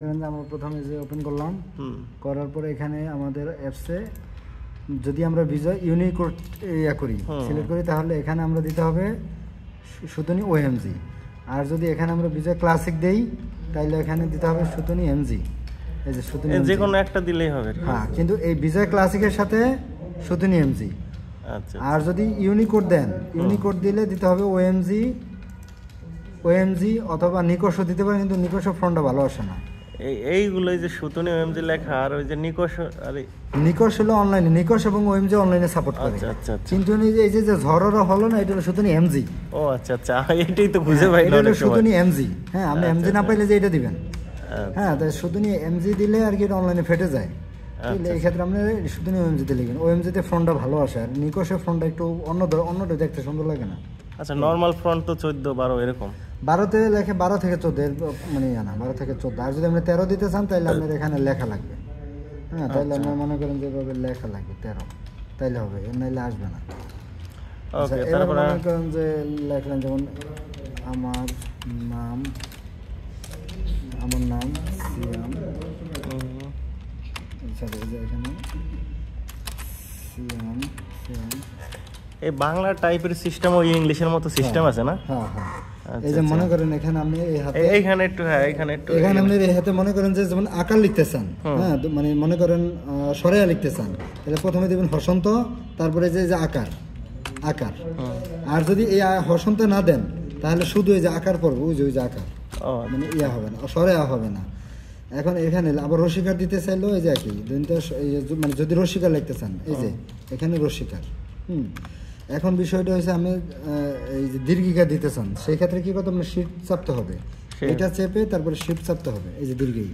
আমরা প্রথমে যে ওপেন করলাম, করার পরে এখানে আমাদের অ্যাপসে যদি আমরা ভিজা ইউনিকোড করি সিলেক্ট করি, তাহলে এখানে আমরা দিতে হবে সুতনি ওএমজি। আর যদি এখানে আমরা ভিজা ক্লাসিক দেই, তাহলে এখানে দিতে হবে সুতনি এমজি। এই যে সুতনি যে কোনো একটা দিলেই হবে। হ্যাঁ, কিন্তু এই ভিজা ক্লাসিকের সাথে সুতনি এমজি। আচ্ছা, আর যদি ইউনিকোড দেন, ইউনিকোড দিলে দিতে হবে ওএমজি অথবা নিকোশও দিতে পারেন, কিন্তু নিকোশও ফ্রন্টটা ভালো আসে না। এইগুলো যে সুতনি ওএমজি লেখা আর ওই যে নিকোশ, আরে নিকোশ হলো অনলাইনে, নিকোশ এবং ওএমজি অনলাইনে সাপোর্ট করে। আচ্ছা, কিন্তু এই যে ঝড়রা হলো না, এটা হলো সুতনি এমজি। ও আচ্ছা, এটাই তো বুঝে পাই না। এটা হলো সুতনি এমজি। হ্যাঁ, আপনি এমজি না পাইলে যে এটা দিবেন। হ্যাঁ, তাই সুতনি এমজি দিলে আর কি এটা অনলাইনে ফেটে যায়। এই ক্ষেত্রে আপনি সুতনি ওএমজি তে লিখবেন। ওএমজি তে ফ্রন্টটা ভালো আসে, আর নিকোশের ফ্রন্টটা একটু অন্যটা দেখতে সুন্দর লাগে না। আচ্ছা, নরমাল ফ্রন্ট তো 14-12 এরকম। 12-তে লেখে 12 থেকে 14 মানে না 12 থেকে 14। আর যদি আপনি 13 দিতে চান, তাহলে আপনার এখানে লেখা লাগবে। হ্যাঁ, তাহলে আপনি মনে করেন যেভাবে লেখা লাগবে 13, তাইলে হবে, এর নাইলে আসবে না। ওকে, তারপরে মনে করেন যে লেখলেন যেমন আমার নাম সিয়াম। এখানে সিয়াম। এই বাংলা টাইপের সিস্টেম ওই ইংলিশের মতো সিস্টেম আছে না? হ্যাঁ, এই যে মনে করেন এখানে আপনি এই হাতে এইখানে একটু এখানে আপনি এই হাতে মনে করেন যে যেমন আকার লিখতে চান, হ্যাঁ, মানে মনে করেন সরেয়া লিখতে চান, তাহলে প্রথমে দিবেন হসন্ত, তারপরে যে আকার। আর যদি এই হসন্ত না দেন, তাহলে শুধু এই যে আকার পড়বে, ওই যে আকার, মানে ইয়া হবে না, সরেয়া হবে না। এখন এখানে আবার রসিকার দিতে চাইলেও এই যে একই, মানে যদি রসিকার লিখতে চান, এই যে এখানে রসিকার। এখন বিষয়টা হয়েছে আমি এই যে দীর্ঘিকা দিতে চান, সেই ক্ষেত্রে কি করতে হবে, শিফট চাপতে হবে, এটা চেপে তারপরে শিফট চাপতে হবে, এই যে দীর্ঘই।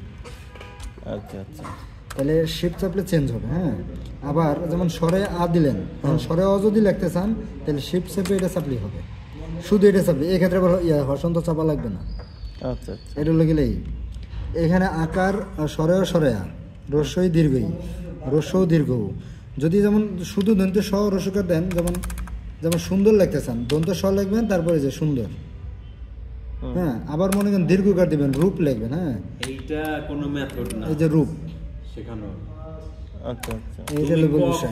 আচ্ছা, তাহলে শিফট চাপলে চেঞ্জ হবে। হ্যাঁ, আবার যেমন স্বরে আ দিলেন, স্বরে অ যদি লিখতে চান, তাহলে শিফট চেপে এটা চাপলেই হবে, শুধু এটা চাপলে। এই ক্ষেত্রে আবার হসন্ত চাপা লাগবে না। আচ্ছা, এটা গেলেই এখানে আকার সরেয়া রস্যই দীর্ঘই, রস্যও দীর্ঘ। যদি যেমন শুধু দন্ত স রসকার দেন, যেমন সুন্দর লিখতে চান, দন্ত স লিখবেন, তারপরে যে সুন্দর। হ্যাঁ, আবার মনে করেন দীর্ঘকার দিবেন, রূপ লিখবেন। হ্যাঁ, এইটা কোনো মেথড না, এই যে রূপ শেখানো। আচ্ছা, এইটা হলো বিষয়।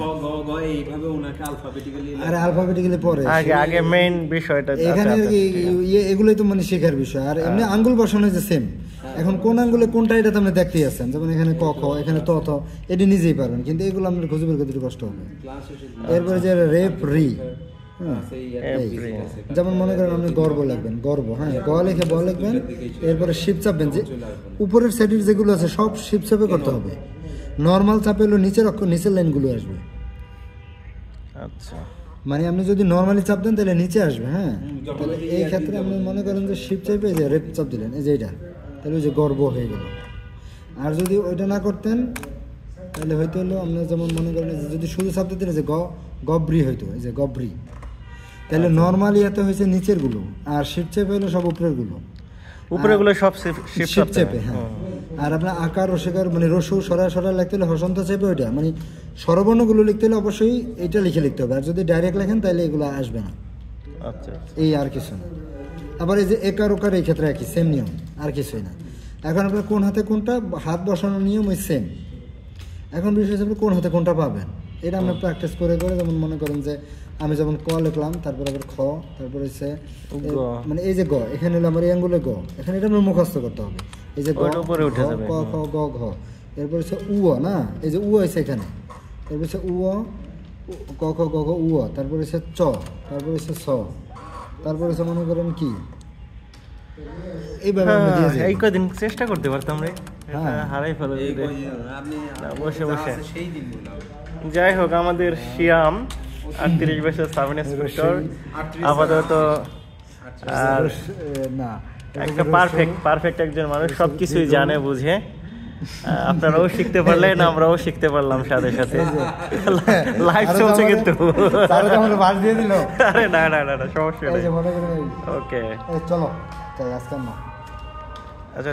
এইভাবে ওনাকে আলফাবেটিক্যালি পড়ে আগে মেইন বিষয়টা এখানে এগুলোই তো মানে শেখার বিষয়। আর এমনি আঙ্গুল বসানো যে সেম। এখন কোন আঙ্গুলে কোনটা, এটা তো আপনি দেখতেই আছেন, যেমন এখানে ক খ, এখানে ত থ, এটি নিজেই পারবেন, কিন্তু এগুলো আপনার খুঁজে বের করতে কষ্ট হবে। এরপরে যে রেপ রি, যেমন মনে করেন আপনি গর্ব লিখবেন, গর্ব। হ্যাঁ, গ লিখে ব লিখবেন, এরপরে শিপ চাপবেন, যে উপরের সাইডের যেগুলো আছে সব শিপ চাপে করতে হবে। নর্মাল চাপে হলো নিচের লাইনগুলো আসবে। আচ্ছা, মানে আপনি যদি নর্মালি চাপ দেন, তাহলে নিচে আসবে। হ্যাঁ, তাহলে এই ক্ষেত্রে আপনি মনে করেন যে শিপ চাপে যে রেপ চাপ দিলেন, এই যে এটা, তাহলে ওই যে গর্ব হয়ে গেল। আর যদি ওইটা না করতেন, তাহলে হয়তো হলো আপনার যেমন মনে করেন যদি শুধু চাপ দিতেন, যে গব্রি হইতো, এই যে গব্রি, তাহলে নর্মালি এত হয়েছে নিচের গুলো, আর শিপ চেপে হলো সব উপরের গুলো, সব শিপ চেপে। হ্যাঁ, আর আপনার আকার রসিকার মানে রসু সরা লিখতে হলে হসন্ত চেপে ওইটা, মানে স্বরবর্ণগুলো লিখতে হলে অবশ্যই এটা লিখতে হবে। আর যদি ডাইরেক্ট লেখেন, তাহলে এগুলো আসবে না। আচ্ছা, এই আর কিছু না। আবার এই যে একার ওকার, এই ক্ষেত্রে একই সেম নিয়ম, আর কিছুই না। এখন আপনার কোন হাতে কোনটা, হাত বসানোর নিয়ম ওই সেম। এখন বিষয় হচ্ছে আপনি কোন হাতে কোনটা পাবেন, এটা আমরা প্র্যাকটিস করে যেমন মনে করেন যে আমি যেমন ক লিখলাম, তারপর আবার খ, তারপরে হচ্ছে মানে এই যে গ, এখানে হলো আমার এই আঙ্গুলে গ, এখানে এটা আমার মুখস্থ করতে হবে। এই যে ক খ গ ঘ, এরপর হচ্ছে উ না, এই যে উ আছে এখানে, এরপর হচ্ছে উ ক খ গ ঘ উ, তারপর হচ্ছে চ, তারপর হচ্ছে ছ, তারপর হচ্ছে মনে করেন কি, এইভাবে এই কদিন চেষ্টা করতে পারতাম রে, হারাই ফেলো বসে। যাই হোক, আমাদের শিয়াম 38 বছর সাব ইন্সপেক্টর আপাতত একটা পারফেক্ট একজন মানুষ, সবকিছুই জানে বুঝে। আপনারাও শিখতে পারলেন, আমরাও শিখতে পারলাম সাথে সাথে। লাইভ চলছে কিন্তু। আরে না, সমস্যা নেই। ওকে, চলো আজকে না। আচ্ছা।